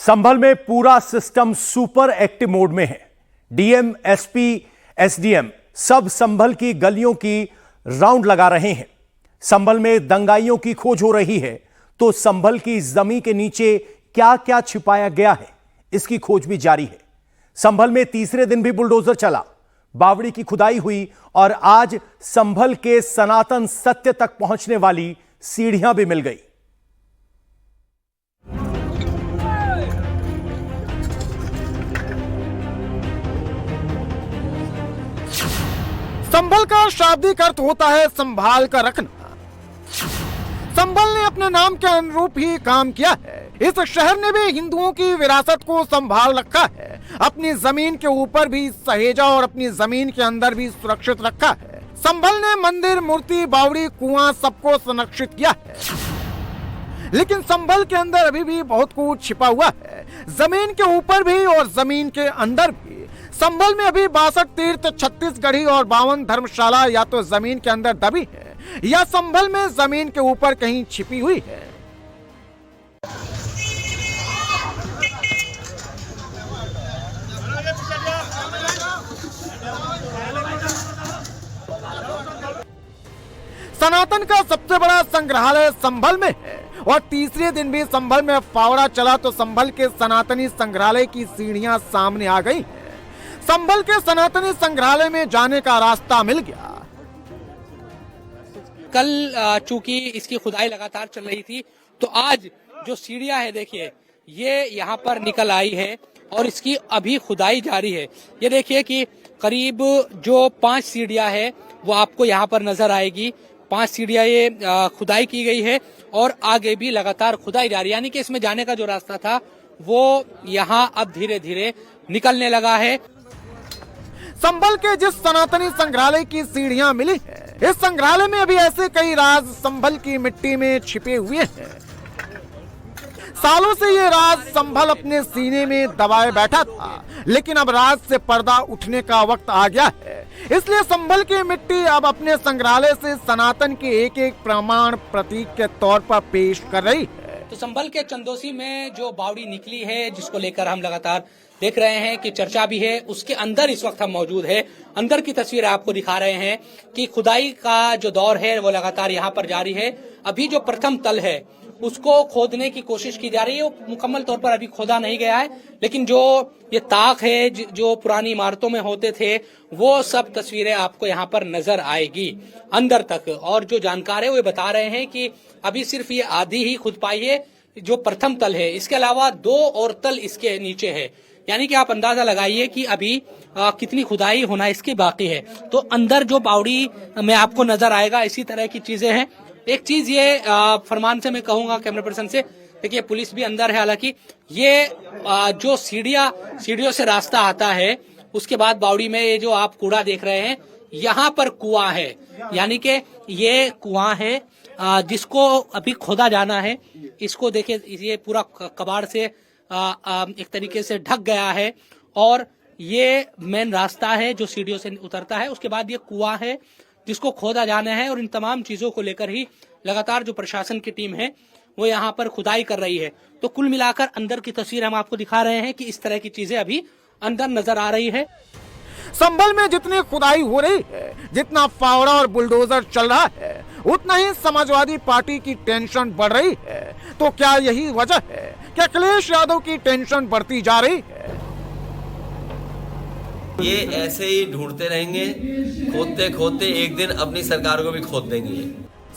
संभल में पूरा system super active mode में है। डीएम, एसपी, एसडीएम सब संभल की गलियों की राउंड लगा रहे हैं। संभल में दंगाइयों की खोज हो रही है, तो संभल की जमीन के नीचे क्या क्या छिपाया गया है, इसकी खोज भी जारी है। संभल में तीसरे दिन भी बुलडोजर चला, बावड़ी की खुदाई हुई और आज संभल के सनातन सत्य तक पहुंचने वाली सीढ़ियां भी मिल गई। संभल का शाब्दिक अर्थ होता है संभाल कर रखना। संभल ने अपने नाम के अनुरूप ही काम किया है। इस शहर ने भी हिंदुओं की विरासत को संभाल रखा है, अपनी जमीन के ऊपर भी सहेजा और अपनी जमीन के अंदर भी सुरक्षित रखा है। संभल ने मंदिर, मूर्ति, बावड़ी, कुआं सबको संरक्षित किया है, लेकिन संभल के अंदर अभी भी बहुत कुछ छिपा हुआ है, जमीन के ऊपर भी और जमीन के अंदर भी। संभल में अभी 62 तीर्थ, 36 गढ़ी और 52 धर्मशाला या तो जमीन के अंदर दबी है या संभल में जमीन के ऊपर कहीं छिपी हुई है। सनातन का सबसे बड़ा संग्रहालय संभल में है और तीसरे दिन भी संभल में फावड़ा चला तो संभल के सनातनी संग्रहालय की सीढ़ियां सामने आ गई। संभल के सनातनी संग्रहालय में जाने का रास्ता मिल गया। कल चूंकि इसकी खुदाई लगातार चल रही थी, तो आज जो सीढ़ियां है देखिए, ये यहाँ पर निकल आई है और इसकी अभी खुदाई जारी है। ये देखिए कि करीब जो 5 सीढ़ियां है वो आपको यहाँ पर नजर आएगी। 5 सीढ़ियां ये खुदाई की गई है और आगे भी लगातार खुदाई जारी, यानी कि इसमें जाने का जो रास्ता था वो यहाँ अब धीरे धीरे निकलने लगा है। संभल के जिस सनातनी संग्रहालय की सीढ़ियां मिली है, इस संग्रहालय में अभी ऐसे कई राज संभल की मिट्टी में छिपे हुए हैं। सालों से ये राज संभल अपने सीने में दबाए बैठा था, लेकिन अब राज से पर्दा उठने का वक्त आ गया है। इसलिए संभल की मिट्टी अब अपने संग्रहालय से सनातन के एक एक प्रमाण प्रतीक के तौर पर पेश कर रही है। तो संभल के चंदोसी में जो बावड़ी निकली है, जिसको लेकर हम लगातार देख रहे हैं कि चर्चा भी है, उसके अंदर इस वक्त हम मौजूद है। अंदर की तस्वीर आपको दिखा रहे हैं कि खुदाई का जो दौर है वो लगातार यहाँ पर जारी है। अभी जो प्रथम तल है उसको खोदने की कोशिश की जा रही है। वो मुकम्मल तौर पर अभी खोदा नहीं गया है, लेकिन जो ये ताक है जो पुरानी इमारतों में होते थे, वो सब तस्वीरें आपको यहाँ पर नजर आएगी अंदर तक। और जो जानकार है वो बता रहे हैं कि अभी सिर्फ ये आधी ही खुद पाई है, जो प्रथम तल है। इसके अलावा 2 और तल इसके नीचे है, यानी कि आप अंदाजा लगाइए कि अभी कितनी खुदाई होना इसकी बाकी है। तो अंदर जो बावड़ी में आपको नजर आएगा, इसी तरह की चीजें हैं। एक चीज ये फरमान से मैं कहूंगा कैमरा पर्सन से, देखिए पुलिस भी अंदर है, हालांकि ये जो सीढ़ियों से रास्ता आता है, उसके बाद बावड़ी में ये जो आप कूड़ा देख रहे हैं, यहाँ पर कुआं है, यानी कि ये कुआं है जिसको अभी खोदा जाना है। इसको देखिए, ये पूरा कबाड़ से एक तरीके से ढक गया है और ये मेन रास्ता है जो सीढ़ियों से उतरता है। उसके बाद ये कुआं है जिसको खोदा जाना है और इन तमाम चीजों को लेकर ही लगातार जो प्रशासन की टीम है वो यहाँ पर खुदाई कर रही है। तो कुल मिलाकर अंदर की तस्वीर हम आपको दिखा रहे हैं कि इस तरह की चीजें अभी अंदर नजर आ रही है। संभल में जितनी खुदाई हो रही है, जितना फावड़ा और बुलडोजर चल रहा है, उतना ही समाजवादी पार्टी की टेंशन बढ़ रही है। तो क्या यही वजह है कि अखिलेश यादव की टेंशन बढ़ती जा रही है? ये ऐसे ही ढूंढते रहेंगे, खोदते खोदते एक दिन अपनी सरकार को भी खोद देंगे।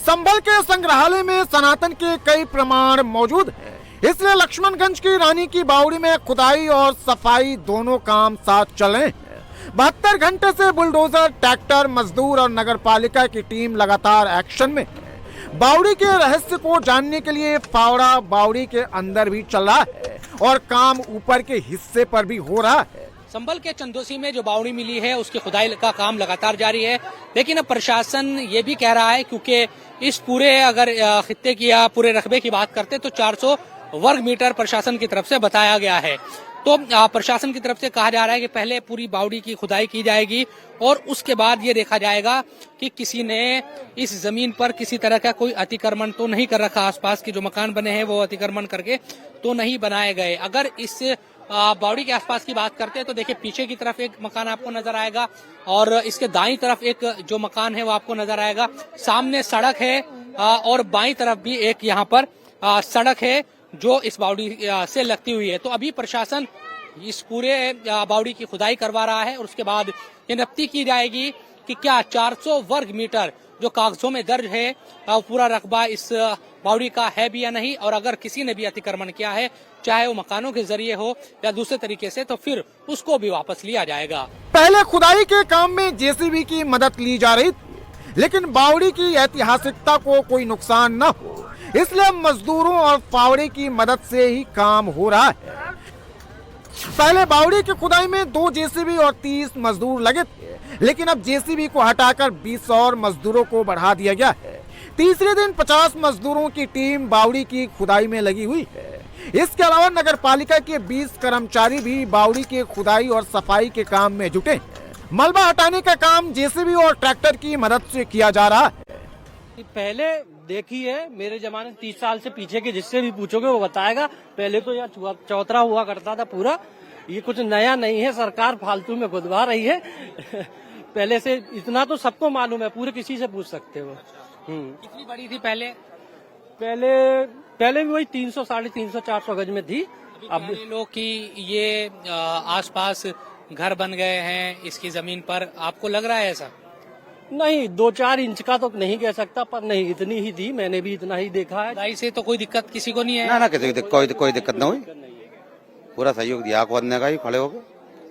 संभल के संग्रहालय में सनातन के कई प्रमाण मौजूद हैं, इसलिए लक्ष्मणगंज की रानी की बावड़ी में खुदाई और सफाई दोनों काम साथ चल रहे हैं। 72 घंटे से बुलडोजर, ट्रैक्टर, मजदूर और नगर पालिका की टीम लगातार एक्शन में है। बावड़ी के रहस्य को जानने के लिए फावड़ा बावड़ी के अंदर भी चल रहा है और काम ऊपर के हिस्से पर भी हो रहा है। संभल के चंदोसी में जो बावड़ी मिली है उसकी खुदाई का काम लगातार जारी है, लेकिन अब प्रशासन ये भी कह रहा है, क्योंकि इस पूरे अगर खित्ते की या पूरे रकबे की बात करते तो 400 वर्ग मीटर प्रशासन की तरफ से बताया गया है। तो प्रशासन की तरफ से कहा जा रहा है कि पहले पूरी बावड़ी की खुदाई की जाएगी और उसके बाद ये देखा जाएगा कि किसी ने इस जमीन पर किसी तरह का कोई अतिक्रमण तो नहीं कर रखा, आसपास के जो मकान बने हैं वो अतिक्रमण करके तो नहीं बनाए गए। अगर इस बावड़ी के आसपास की बात करते हैं तो देखिए पीछे की तरफ एक मकान आपको नजर आएगा और इसके दाईं तरफ एक जो मकान है वो आपको नजर आएगा। सामने सड़क है और बाईं तरफ भी एक यहाँ पर सड़क है जो इस बावड़ी से लगती हुई है। तो अभी प्रशासन इस पूरे बावड़ी की खुदाई करवा रहा है और उसके बाद ये नफ्ती की जाएगी कि क्या 400 वर्ग मीटर जो कागजों में दर्ज है पूरा रकबा इस बावड़ी का है भी या नहीं, और अगर किसी ने भी अतिक्रमण किया है चाहे वो मकानों के जरिए हो या दूसरे तरीके से तो फिर उसको भी वापस लिया जाएगा। पहले खुदाई के काम में जेसीबी की मदद ली जा रही थी, लेकिन बावड़ी की ऐतिहासिकता को कोई नुकसान न हो इसलिए मजदूरों और फावड़े की मदद से ही काम हो रहा है। पहले बावड़ी की खुदाई में 2 जेसीबी और 30 मजदूर लगे थे, लेकिन अब जेसीबी को हटाकर 20 और मजदूरों को बढ़ा दिया गया है। तीसरे दिन 50 मजदूरों की टीम बावड़ी की खुदाई में लगी हुई है। इसके अलावा नगर पालिका के 20 कर्मचारी भी बावड़ी की खुदाई और सफाई के काम में जुटे हैं। मलबा हटाने का काम जेसीबी और ट्रैक्टर की मदद से किया जा रहा है। पहले देखी है, मेरे जमाने 30 साल से पीछे के जिससे भी पूछोगे वो बताएगा। पहले तो यहाँ चौतरा हुआ करता था पूरा, ये कुछ नया नहीं है, सरकार फालतू में खुदवा रही है। पहले से इतना तो सबको मालूम है, पूरे किसी से पूछ सकते हो। कितनी बड़ी थी पहले? पहले भी वही 300, 350, 400 गज में थी। अब लोग की ये आसपास घर बन गए हैं इसकी जमीन पर, आपको लग रहा है ऐसा? नहीं, 2-4 इंच का तो नहीं कह सकता, पर नहीं इतनी ही थी, मैंने भी इतना ही देखा है। खुदाई से तो कोई दिक्कत किसी को नहीं है? ना किसी कोई दिक्कत ना हुई, पूरा सहयोग दिया खोदने का ही, खड़े हो गए।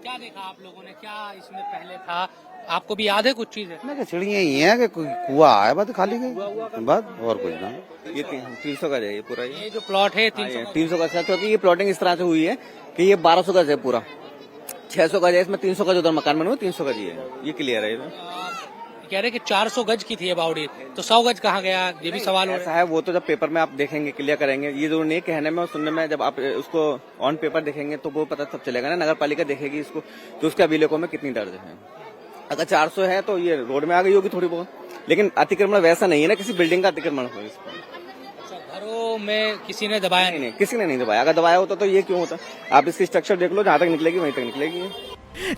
क्या देखा आप लोगों ने, क्या इसमें पहले था, आपको भी याद है कुछ चीजें? चिड़िया ही है कि कुआ है, बस खाली बस और कुछ ना। ये 300 गज है ये पूरा। ये जो प्लॉट है 300 गज है, क्योंकि ये प्लॉटिंग इस तरह से हुई है कि ये 1200 गज है पूरा, 600 गज है इसमें, 300 गज उधर मकान बने हुए, 300 गज ये क्लियर है। कह रहे कि 400 गज की थी ये बावड़ी, तो 100 गज कहाँ गया, ये भी सवाल हो ऐसा है। वो तो जब पेपर में आप देखेंगे क्लियर करेंगे, ये जरूर नहीं कहने में और सुनने में, जब आप उसको ऑन पेपर देखेंगे तो वो पता सब चलेगा ना। नगर पालिका देखेगी इसको तो उसके अभिलेखों में कितनी दर्ज है। अगर 400 है तो ये रोड में आ गई होगी थोड़ी बहुत, लेकिन अतिक्रमण वैसा नहीं है ना किसी बिल्डिंग का अतिक्रमण हो। इस पर घरों में किसी ने दबाया नहीं, किसी ने नहीं दबाया। अगर दबाया होता तो ये क्यों होता? आप इसकी स्ट्रक्चर देख लो, जहाँ तक निकलेगी वहीं तक निकलेगी।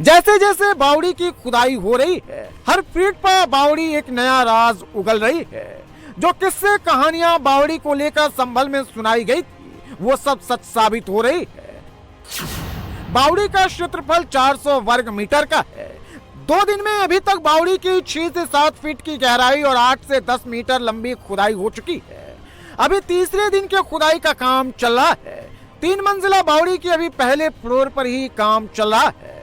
जैसे जैसे बावड़ी की खुदाई हो रही है, हर फीट पर बावड़ी एक नया राज उगल रही है। जो किस्से कहानियां बावड़ी को लेकर संभल में सुनाई गई थी, वो सब सच साबित हो रही है। बावड़ी का क्षेत्रफल 400 वर्ग मीटर का है। 2 दिन में अभी तक बावड़ी की 6 से 7 फीट की गहराई और 8 से 10 मीटर लंबी खुदाई हो चुकी है। अभी तीसरे दिन के खुदाई का काम चल रहा है। 3 मंजिला बावड़ी की अभी पहले फ्लोर पर ही काम चल रहा है।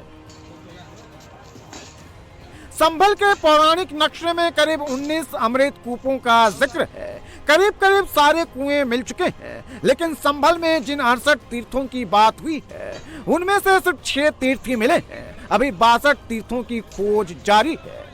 संभल के पौराणिक नक्शे में करीब 19 अमृत कूपों का जिक्र है। करीब सारे कुएं मिल चुके हैं, लेकिन संभल में जिन 68 तीर्थों की बात हुई है उनमें से सिर्फ 6 तीर्थ ही मिले हैं। अभी 62 तीर्थों की खोज जारी है।